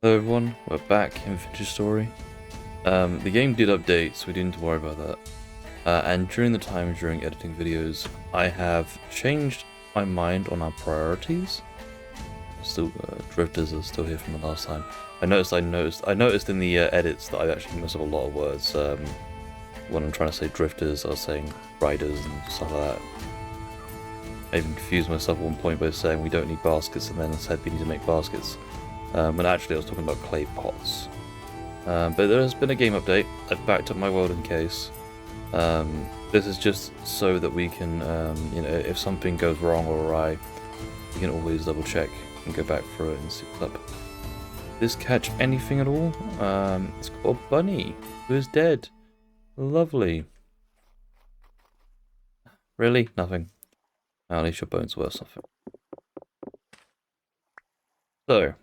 Hello everyone, we're back in Vintage Story. The game did update, so we didn't worry about that. And during the time during editing videos, I have changed my mind on our priorities. Still, drifters are still here from the last time. I noticed in the edits that I actually messed up a lot of words. When I'm trying to say drifters, I was saying riders and stuff like that. I even confused myself at one point by saying we don't need baskets, and then I said we need to make baskets. When actually I was talking about clay pots. But there has been a game update. I've backed up my Weldon case. This is just so that we can, if something goes wrong or awry, we can always double check and go back through it and see what's up. Did this catch anything at all? It's got a bunny who is dead. Lovely. Really? Nothing. At least your bones were something. So,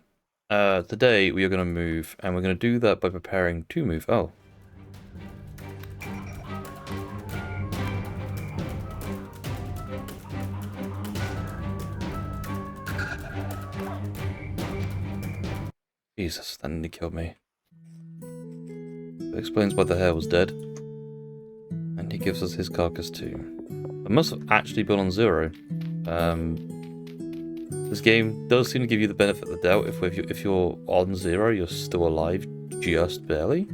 today we are going to move, and we're going to do that by preparing to move. Oh. Jesus, that nearly killed me. That explains why the hare was dead. And he gives us his carcass too. It must have actually been on 0. This game does seem to give you the benefit of the doubt. If you're on 0, you're still alive, just barely.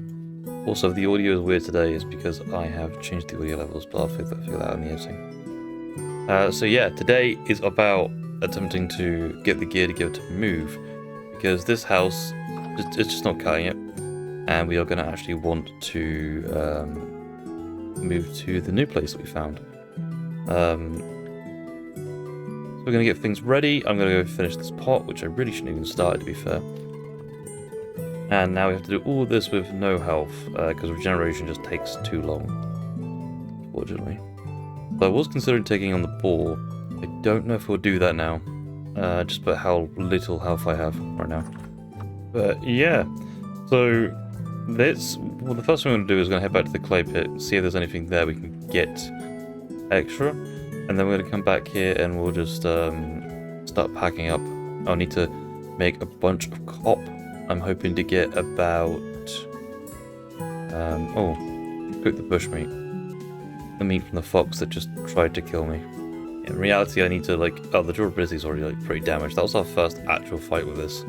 Also, the audio is weird today is because I have changed the audio levels, but I'll figure that out in the editing. So yeah, today is about attempting to get the gear to give it to move, because this house, it's just not cutting it, and we are going to actually want to move to the new place that we found. We're going to get things ready. I'm going to go finish this pot, which I really shouldn't even start, to be fair. And now we have to do all this with no health, because regeneration just takes too long, unfortunately. So I was considering taking on the boar. I don't know if we'll do that now, just about how little health I have right now. But yeah, so the first thing we're going to do is going to head back to the clay pit, see if there's anything there we can get extra. And then we're going to come back here and we'll just start packing up. I'll need to make a bunch of cop. I'm hoping to get about... cook the bushmeat. The meat from the fox that just tried to kill me. In reality, I need to, the durability is already, pretty damaged. That was our first actual fight with this.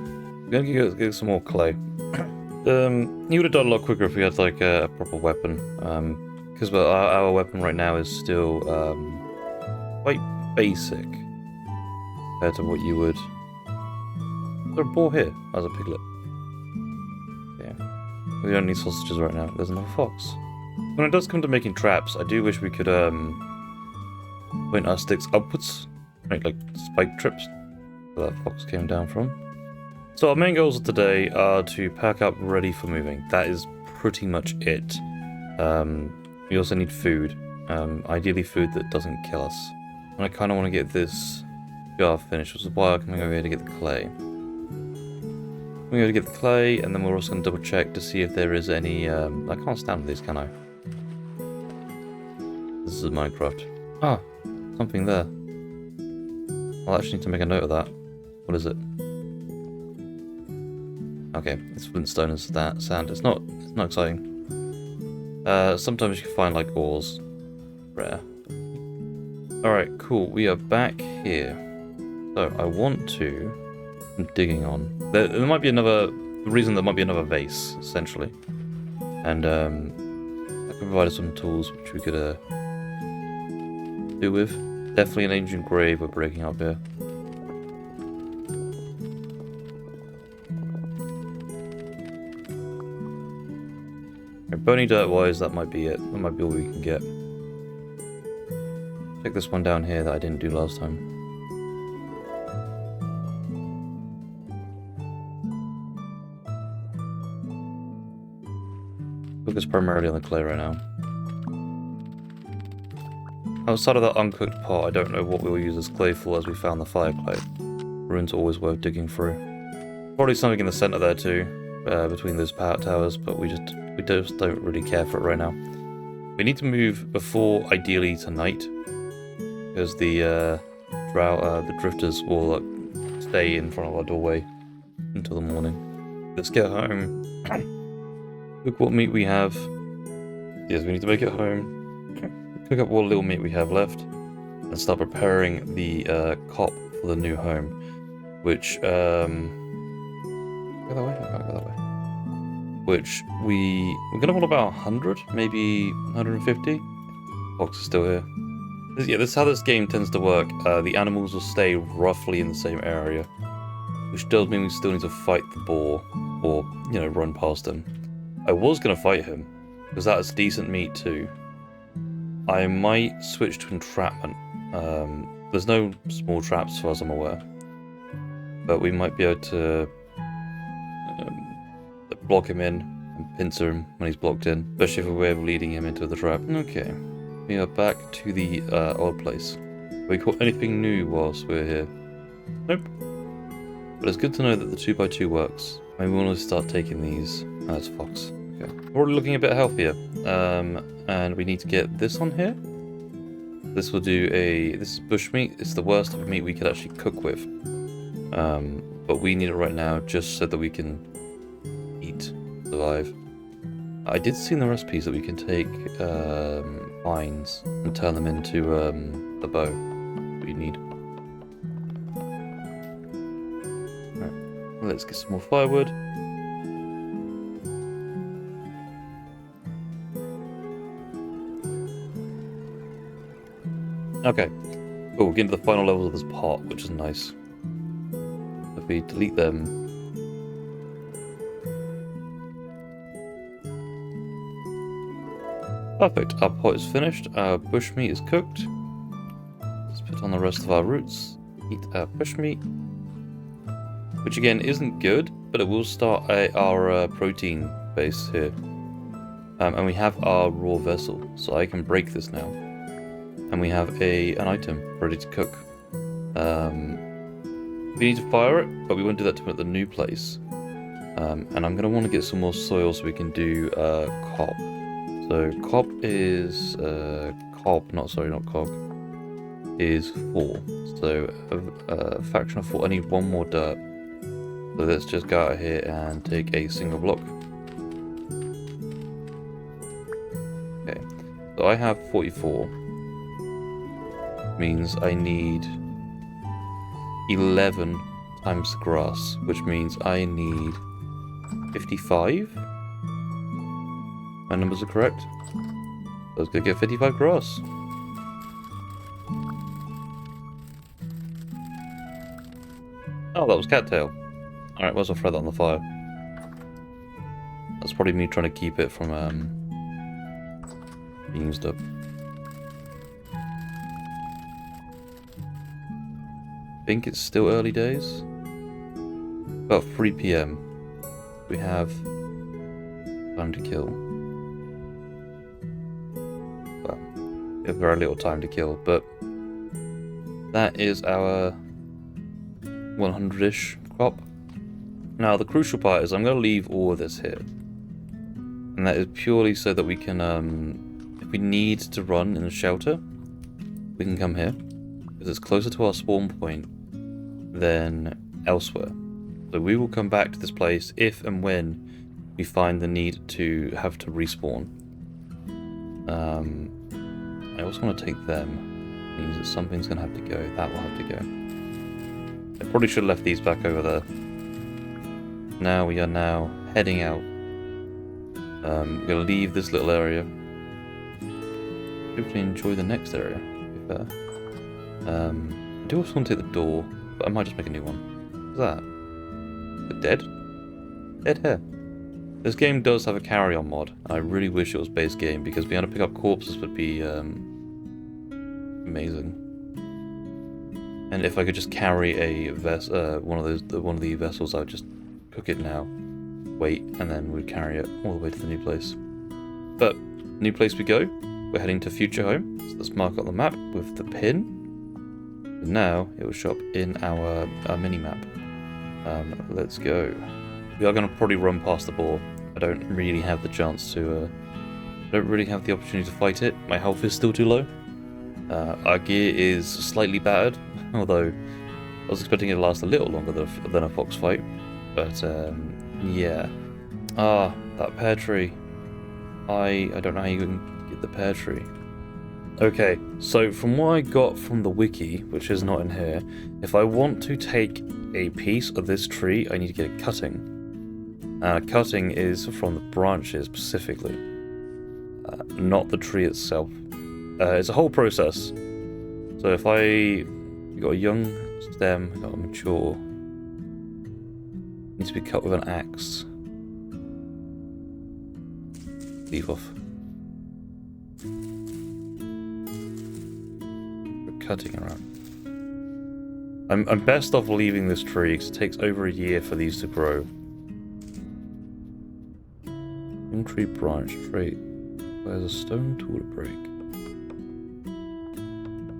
We're going to get some more clay. He would have done a lot quicker if we had, a proper weapon. Because our weapon right now is still... quite basic compared to what you would. Is there a boar here? As a piglet. Yeah. We don't need sausages right now. There's another fox. When it does come to making traps, I do wish we could point our sticks upwards, make like spike trips where that fox came down from. So our main goals of today are to pack up ready for moving. That is pretty much it. We also need food. Ideally food that doesn't kill us. And I kind of want to get this jar finished, which is why I'm coming over here to get the clay. I'm going to get the clay, and then we're also going to double check to see if there is any... I can't stand with these, can I? This is Minecraft. Ah, something there. I'll actually need to make a note of that. What is it? Okay, it's flintstone and sand. It's not exciting. Sometimes you can find, ores. Rare. Alright, cool. We are back here. So, I want to... I'm digging on. There might be another... The reason there might be another vase, essentially. And, I can provide us some tools which we could, do with. Definitely an ancient grave we're breaking up here. Bony dirt-wise, that might be it. That might be all we can get. Check this one down here that I didn't do last time. Focus primarily on the clay right now. Outside of that uncooked pot, I don't know what we'll use as clay for, as we found the fire clay. Ruins are always worth digging through. Probably something in the center there too, between those power towers, but we just don't really care for it right now. We need to move before, ideally, tonight. Because the drifters will stay in front of our doorway until the morning. Let's get home. Look what meat we have. Yes, we need to make it home. Cook up what little meat we have left. And start preparing the cop for the new home. Which, go that way? I can't go that way. Which we're going to want about 100, maybe 150. Fox is still here. Yeah, this is how this game tends to work. The animals will stay roughly in the same area, which does mean we still need to fight the boar, or, you know, run past him. I was going to fight him, because that is decent meat too. I might switch to entrapment. There's no small traps as far as I'm aware, but we might be able to block him in and pincer him when he's blocked in, especially if we're way of leading him into the trap. Okay, we are back to the old place. Have we caught anything new whilst we're here? Nope. But it's good to know that the 2x2 works. Maybe we want to start taking these. That's Fox. Okay. We're already looking a bit healthier. And we need to get this on here. This will do this is bushmeat. It's the worst of meat we could actually cook with. But we need it right now just so that we can eat, survive. I did see in the recipes that we can take vines and turn them into a bow. What you need. Right. Let's get some more firewood. Okay. Oh, we're getting to the final levels of this pot, which is nice. If we delete them. Perfect, our pot is finished, our bushmeat is cooked. Let's put on the rest of our roots, eat our bushmeat. Which again isn't good, but it will start our protein base here. And we have our raw vessel, so I can break this now. And we have an item ready to cook. We need to fire it, but we won't do that to at the new place. And I'm going to want to get some more soil so we can do cop. So cop is not cog, is 4. So a fraction of 4. I need one more dirt. So let's just go out here and take a single block. Okay, so I have 44. Means I need 11 times the grass, which means I need 55. My numbers are correct. So let's go get 55 grass. Oh, that was cattail. Alright, where's I'll throw that on the fire. That's probably me trying to keep it from being used up. I think it's still early days. About 3 PM. We have time to kill. Well, we have very little time to kill, but that is our 100-ish crop. Now, the crucial part is I'm going to leave all of this here. And that is purely so that we can, if we need to run in a shelter, we can come here. Because it's closer to our spawn point than elsewhere. So we will come back to this place if and when we find the need to have to respawn. I also want to take them. It means that something's going to have to go. That will have to go. I probably should have left these back over there. Now we are now heading out. We're going to leave this little area. Hopefully enjoy the next area, to be fair. I do also want to take the door, but I might just make a new one. What's that? Is it dead? Dead hair. This game does have a carry-on mod, and I really wish it was base game, because being able to pick up corpses would be amazing. And if I could just carry a one of the vessels, I would just cook it now, wait, and then we'd carry it all the way to the new place. But new place we go. We're heading to Future Home. So let's mark up the map with the pin. And now it will show up in our mini map. Let's go. We are going to probably run past the boar. I don't really have the chance to. I don't really have the opportunity to fight it. My health is still too low. Our gear is slightly battered, although I was expecting it to last a little longer than a fox fight. But Yeah. Ah, that pear tree. I don't know how you can get the pear tree. Okay, so from what I got from the wiki, which is not in here, if I want to take a piece of this tree, I need to get a cutting. Cutting is from the branches specifically, not the tree itself. It's a whole process. So if you got a young stem, you got a mature, needs to be cut with an axe. Leave off. Cutting around. I'm best off leaving this tree because it takes over a year for these to grow. Young tree branch trait. There's a stone tool to break.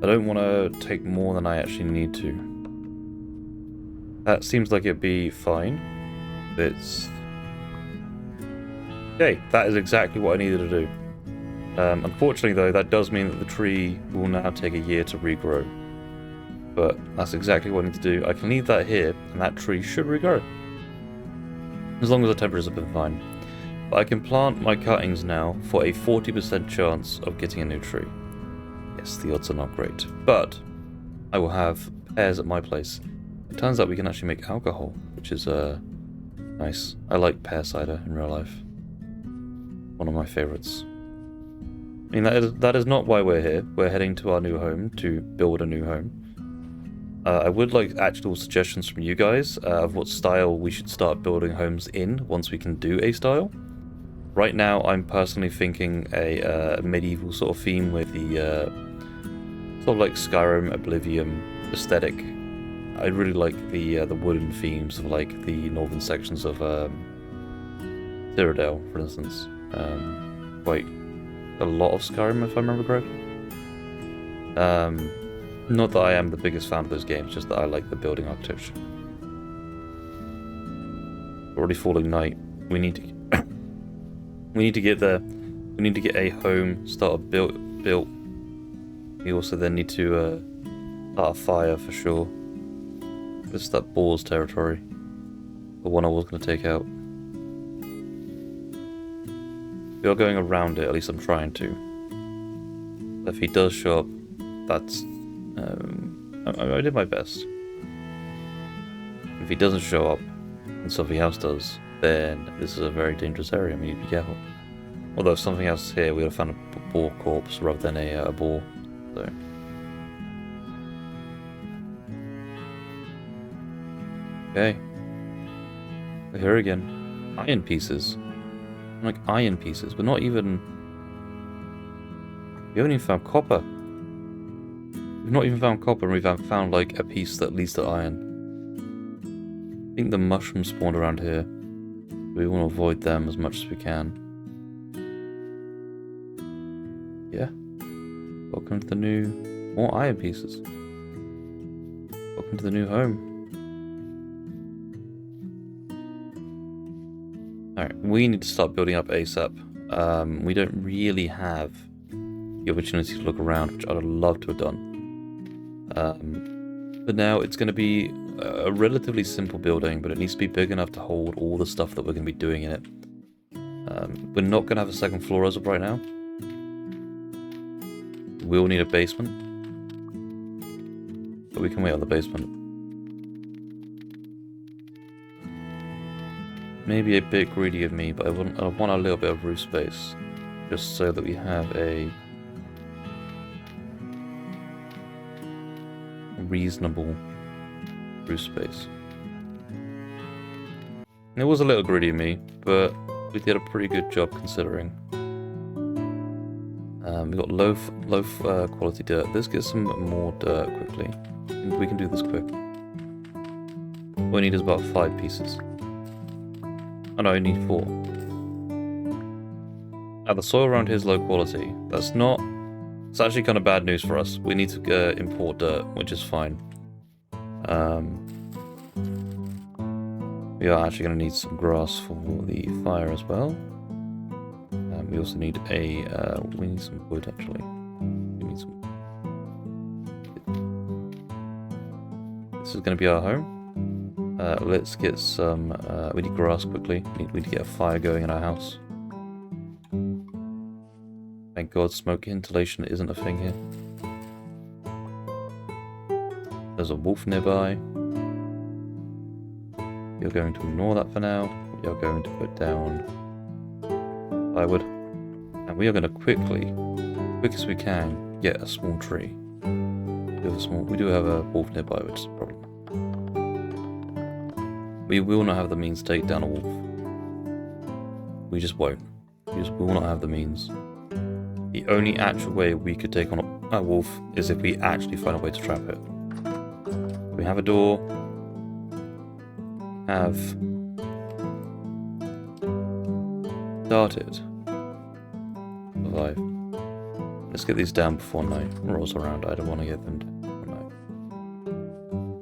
I don't want to take more than I actually need to. That seems like it'd be fine. It's... Okay, that is exactly what I needed to do. Unfortunately though, that does mean that the tree will now take a year to regrow. But that's exactly what I need to do. I can leave that here, and that tree should regrow. As long as the temperatures have been fine. But I can plant my cuttings now for a 40% chance of getting a new tree. Yes, the odds are not great. But I will have pears at my place. It turns out we can actually make alcohol, which is nice. I like pear cider in real life. One of my favourites. I mean, that is not why we're here. We're heading to our new home to build a new home. I would like actual suggestions from you guys of what style we should start building homes in once we can do a style. Right now, I'm personally thinking a medieval sort of theme with the sort of like Skyrim, Oblivion aesthetic. I really like the wooden themes of like the northern sections of Cyrodiil, for instance. Quite a lot of Skyrim, if I remember correctly. Not that I am the biggest fan of those games, just that I like the building architecture. Already falling night. We need to we need to get there. We need to get a home started built. We also then need to start a fire for sure. This is that boar's territory. The one I was going to take out. We are going around it, at least I'm trying to. If he does show up, that's... I did my best. If he doesn't show up, and something else does, then this is a very dangerous area, we need to be careful. Although if something else here, we would have found a boar corpse rather than a boar, so... Okay. We're here again. Iron pieces. Like iron pieces, but not even... We haven't even found copper. We've not even found copper, and we've found like a piece that leads to iron. I think the mushrooms spawned around here. We want to avoid them as much as we can. Yeah. Welcome to the new... More iron pieces. Welcome to the new home. Alright, we need to start building up ASAP. We don't really have the opportunity to look around, which I'd love to have done. But now it's going to be a relatively simple building, but it needs to be big enough to hold all the stuff that we're going to be doing in it. We're not going to have a second floor as of right now. We'll need a basement. But we can wait on the basement. Maybe a bit greedy of me, but I want a little bit of roof space. Just so that we have a reasonable roof space. It was a little greedy of me, but we did a pretty good job considering. We got low quality dirt. Let's get some more dirt quickly. We can do this quick. All we need is about 5 pieces. Oh no, I need 4. Now the soil around here is low quality. That's not... It's actually kind of bad news for us. We need to import dirt, which is fine. We are actually going to need some grass for the fire as well. We also need we need some wood actually. We need some... This is going to be our home. Let's get some, we need grass quickly. We need to get a fire going in our house. Thank God smoke inhalation isn't a thing here. There's a wolf nearby. You're going to ignore that for now. We are going to put down firewood. And we are going to quickly, quick as we can, get a small tree. We do have a wolf nearby, which is a problem. We will not have the means to take down a wolf. We just won't. We just will not have the means. The only actual way we could take on a wolf is if we actually find a way to trap it. We have a door. Have started. Survive. Let's get these down before night rolls around. I don't want to get them down before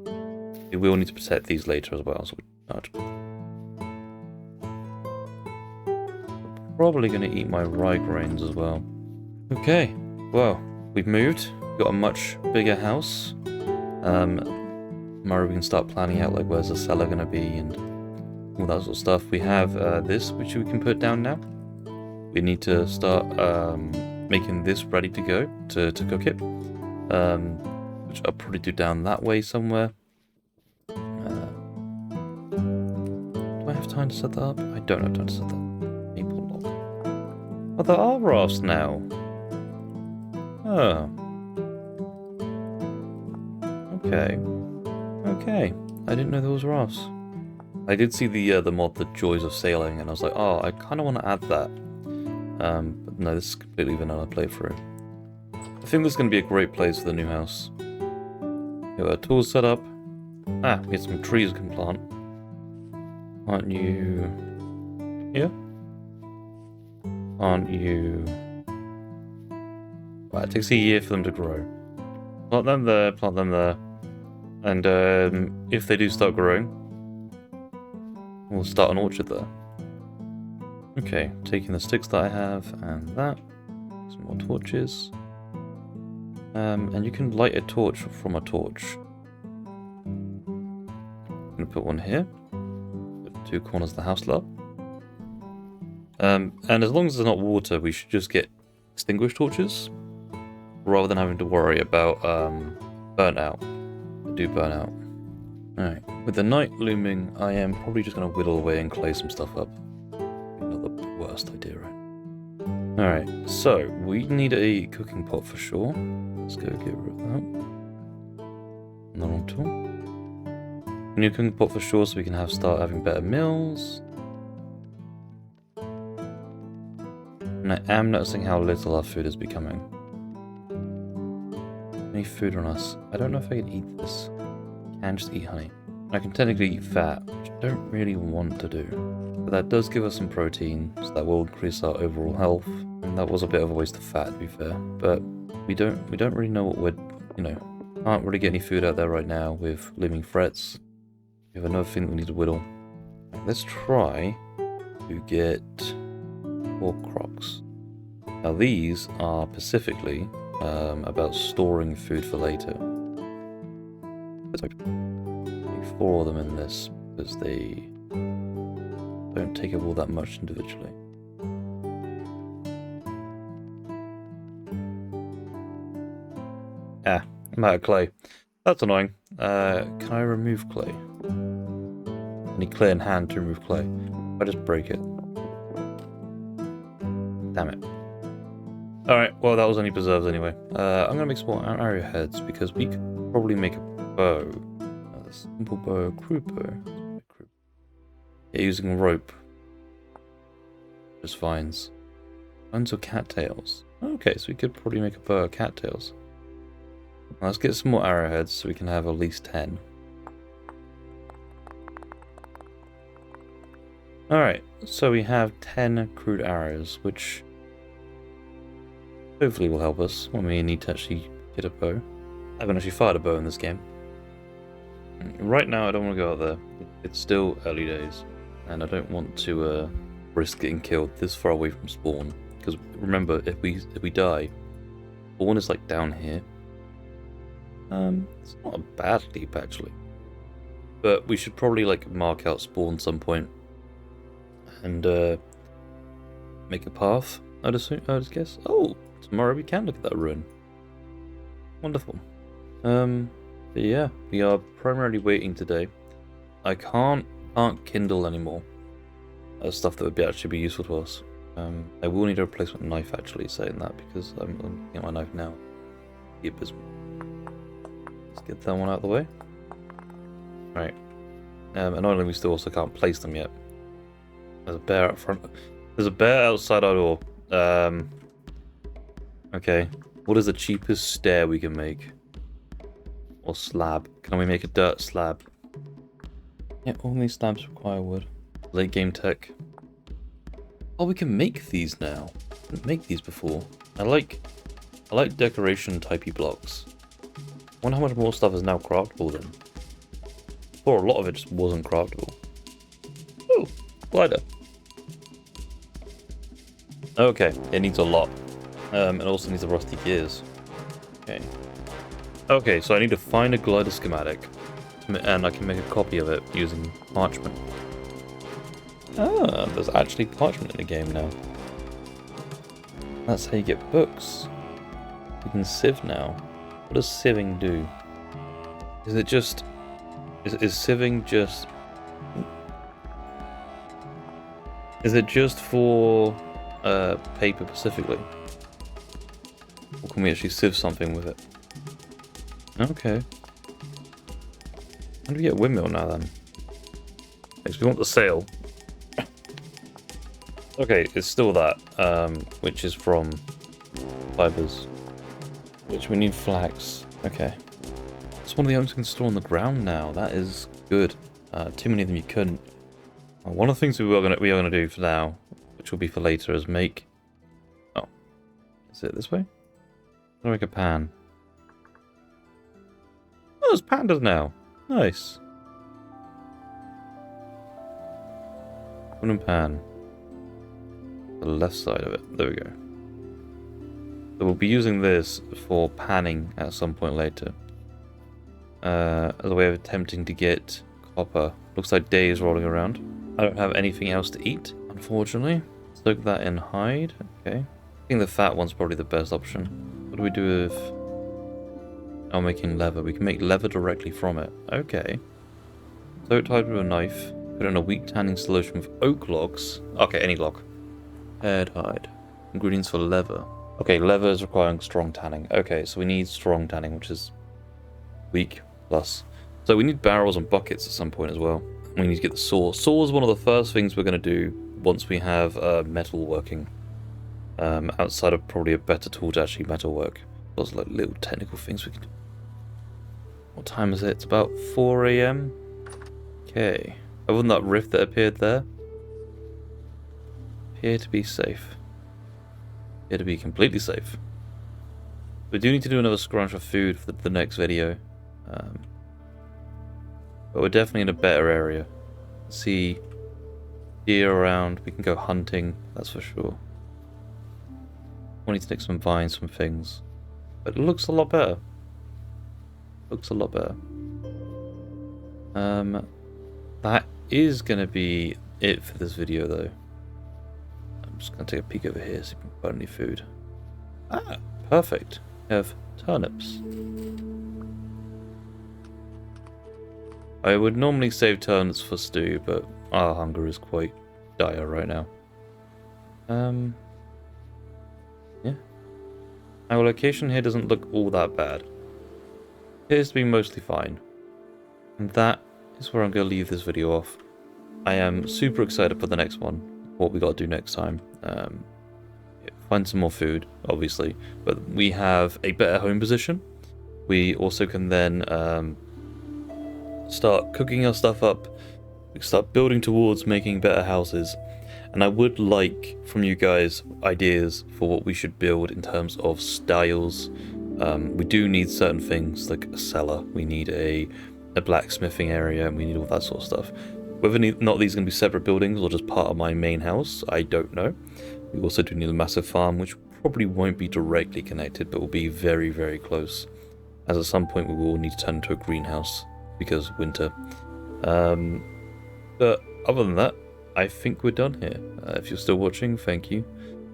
night. We will need to protect these later as well, so probably going to eat my rye grains as well. Okay, well, we've moved. We've got a much bigger house. Tomorrow we can start planning out like where's the cellar going to be and all that sort of stuff. We have this, which we can put down now. We need to start making this ready to go to cook it, which I'll probably do down that way somewhere. Do I have time to set that up? I don't have time to set that up. Maple log. Oh, there are rafts now. Oh. Okay. Okay. I didn't know there was rafts. I did see the mod, The Joys of Sailing, and I was like, oh, I kind of want to add that. But no, this is completely vanilla playthrough. I think this is going to be a great place for the new house. We have our tools set up. Ah, we get some trees we can plant. Aren't you here? Aren't you... Well, it takes a year for them to grow. Plant them there, plant them there. And if they do start growing, we'll start an orchard there. Okay, taking the sticks that I have and that. Some more torches. And you can light a torch from a torch. I'm going to put one here. Put 2 corners of the house up. And as long as there's not water, we should just get extinguished torches. Rather than having to worry about burnt out. They do burn out. Alright, with the night looming, I am probably just going to whittle away and clay some stuff up. Not the worst idea, right? Alright, so we need a cooking pot for sure. Let's go get rid of that. Not at all. We need a cooking pot for sure so we can start having better meals. And I am noticing how little our food is becoming. Any food on us? I don't know if I can eat this. I can just eat honey. I can technically eat fat, which I don't really want to do. But that does give us some protein, so that will increase our overall health. And that was a bit of a waste of fat, to be fair. But we don't really know what we're, can't really get any food out there right now with looming threats. We have another thing that we need to whittle. Let's try to get 4 crocs. Now these are specifically about storing food for later. Let's make 4 of them in this because they don't take up all that much individually. Ah, I'm out of clay. That's annoying. Can I remove clay? I need clay in hand to remove clay. I just break it. Damn it. Alright, well that was only preserves anyway. I'm gonna make some more arrowheads because we could probably make a bow. A simple bow, crew bow. Yeah, using rope. Just vines. Bones or cattails. Okay, so we could probably make a bow of cattails. Let's get some more arrowheads so we can have at least 10. Alright, so we have 10 crude arrows, which hopefully will help us when we need to actually get a bow. I haven't actually fired a bow in this game. Right now I don't want to go out there. It's still early days, and I don't want to risk getting killed this far away from spawn. Because remember, if we die, spawn is like down here. It's not a bad leap actually. But we should probably like mark out spawn some point and make a path. I'd guess. Oh, tomorrow we can look at that ruin. Wonderful. But yeah, we are primarily waiting today. I can't kindle anymore. Stuff that would actually be useful to us. I will need a replacement knife, actually, saying that, because I'm looking at my knife now. Let's get that one out of the way. Right. Annoyingly, we still also can't place them yet. There's a bear out front. There's a bear outside our door. Okay. What is the cheapest stair we can make? Or slab? Can we make a dirt slab? Yeah, all these slabs require wood. Late game tech. Oh, we can make these now. I didn't make these before. I like decoration typey blocks. Wonder how much more stuff is now craftable then. Before, a lot of it just wasn't craftable. Oh, glider. Okay, it needs a lot. It also needs the rusty gears. Okay. Okay, so I need to find a glider schematic. And I can make a copy of it using parchment. Ah, there's actually parchment in the game now. That's how you get books. You can sieve now. What does sieving do? Is it just... Is sieving just... Is it just for paper specifically? Or can we actually sieve something with it? Okay. How do we get a windmill now then? Because we want the sail. Okay, it's still that, which is from fibers. Which we need flax. Okay. It's one of the items we can store on the ground now. That is good. Too many of them you couldn't. One of the things we are gonna do for now, which will be for later, is make... Oh. Is it this way? I'll make a pan. Oh, there's pandas now. Nice. Wooden pan. The left side of it. There we go. So we'll be using this for panning at some point later. As a way of attempting to get copper. Looks like day is rolling around. I don't have anything else to eat, unfortunately. Soak that in hide. Okay. I think the fat one's probably the best option. What do we do with... Oh, making leather. We can make leather directly from it. Okay. Soak hide with a knife. Put in a weak tanning solution with oak logs. Okay, any log. Paired hide. Ingredients for leather. Okay, leather is requiring strong tanning. Okay, so we need strong tanning, which is weak plus. So we need barrels and buckets at some point as well. We need to get the saw. Saw is one of the first things we're going to do once we have metal working. Outside of probably a better tool to actually metal work. Those like little technical things we can do. What time is it? It's about 4 AM. Okay. Other than that rift that appeared there. Appear to be safe. Appear to be completely safe. We do need to do another scrunch of food for the next video. But we're definitely in a better area. See deer around. We can go hunting, that's for sure. We need to take some vines from things. But it looks a lot better. Looks a lot better. That is going to be it for this video, though. I'm just going to take a peek over here, see if we can find any food. Ah, perfect. We have turnips. I would normally save turnips for stew, but our hunger is quite dire right now. Yeah. Our location here doesn't look all that bad. Appears to be mostly fine. And that is where I'm going to leave this video off. I am super excited for the next one. What we got to do next time. Find some more food, obviously. But we have a better home position. We also can then start cooking our stuff up. We can start building towards making better houses. And I would like from you guys ideas for what we should build in terms of styles. We do need certain things like a cellar. We need a blacksmithing area, and we need all that sort of stuff. Whether or not these are going to be separate buildings or just part of my main house, I don't know. We also do need a massive farm, which probably won't be directly connected, but will be very, very close. As at some point we will need to turn into a greenhouse, because winter. But other than that, I think we're done here. If you're still watching, thank you.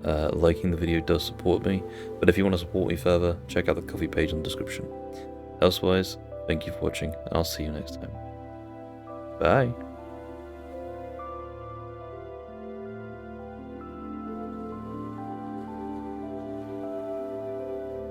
Liking the video does support me, but if you want to support me further, check out the Ko-fi page in the description. Elsewise, thank you for watching, and I'll see you next time. Bye!